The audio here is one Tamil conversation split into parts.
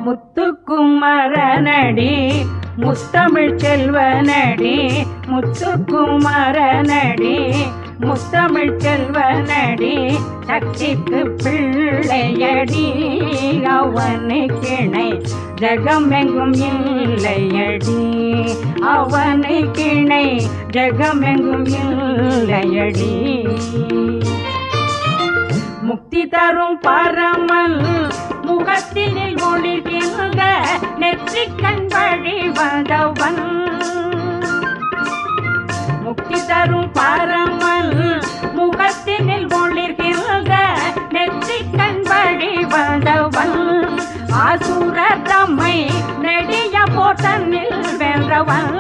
முத்துக்குமரனடி முத்தமிழ் செல்வனடி முத்துக்குமரனடி முத்தமிழ் செல்வனடி சக்திக்கு பிள்ளையடி அவனுக்கிணை ஜகமெங்கும் இல்லையடி அவனுக்கிணை ஜகமெங்கும் இல்லையடி முக்தி தரும் பரமல் முகத்தினில் ஒளிர்கின்ற நெற்றிக்கண் வழி வந்தவன் முக்தி தரும் பரமல் முகத்தினில் ஒளிர்கின்ற நெற்றிக்கண் வழி வந்தவன் ஆசுரர் தம்மை நெடிய போட்டனில் வென்றவன்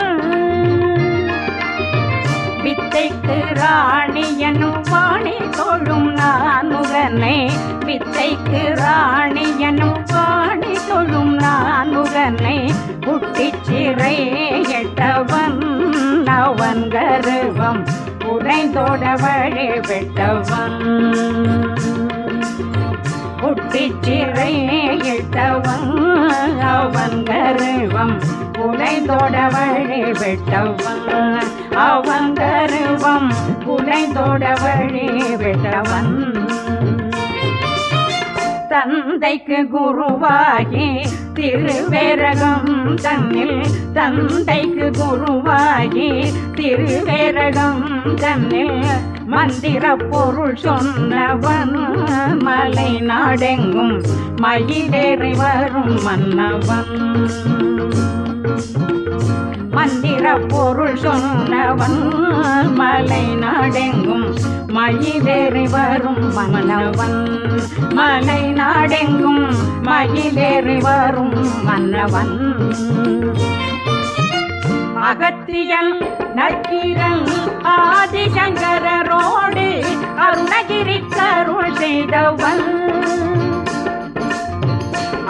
வித்தைக்கு ராணி எனும் வாணி தொழும் நானுகனை வித்தைக்கு ராணி எனும் வாணி தொழும் நானுகனை புட்டிச்சிறை எட்டவன் அவன் கருவம் உறைந்தோட வழி விட்டவன் புட்டிச்சிறை எட்டவன் அவன் கருவம் உறைந்தோட வழி விட்டவன் அவன் கருவம் உறைந்தோட வழி விட்டவன் தந்தைக்கு குருவாகி திருவேரகம் தன்னில் தந்தைக்கு குருவாகி திருவேரகம் தன்னில் மந்திர பொருள் சொன்னவன் மலை நாடெங்கும் மயிலேறி வரும் மன்னவன் மந்திர பொருள் சொன்னவன் மலை நாடெங்கும் மயிலேறி வரும் மன்னவன் மலை நாடெங்கும் மயிலேறி வரும் மன்னவன் அகத்தியன் நக்கீரன் ஆதிசங்கரோடு அருணகிரி கருள் செய்தவன்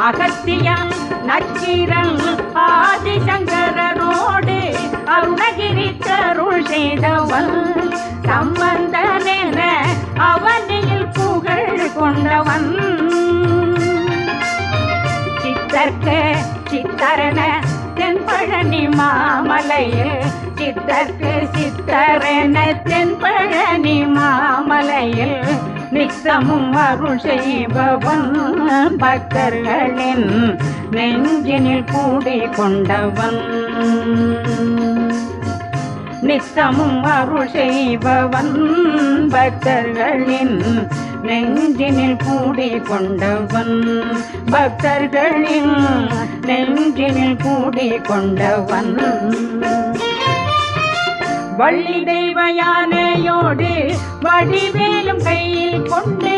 அகத்தியன் நக்கீரன் ஆதிசங்கரோடு அருணகிரி கருள் செய்தவன் சம்பந்தனென அவனில் புகழ் கொண்டவன் சித்தர்க்கு சித்தரன தென்பழனி மாமலையில் சித்தர்க்கு சித்தரன தென்பழனி மாமலையில் நித்தமும் அருள் செய்பவன் பக்தர்களின் நெஞ்சினில் கூடி கொண்டவன் நித்தமும் அருள் செய்பவன் பக்தர்களின் நெஞ்சினில் கூடி கொண்டவன் பக்தர்களின் நெஞ்சினில் கூடி கொண்டவன் வள்ளி தெய்வ யானையோடு வடிவேலும் கையில் கொண்டு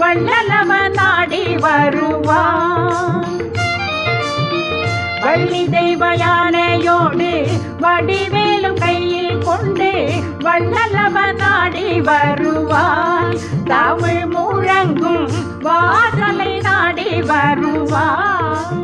வள்ளலவ நாடி வருவான் வள்ளி தெய்வ யானையோடு வடிவேலும் கையில் கொண்டு வள்ளலவ நாடி வருவான் தமிழ் முழங்கும் வாசலை நாடி வருவான்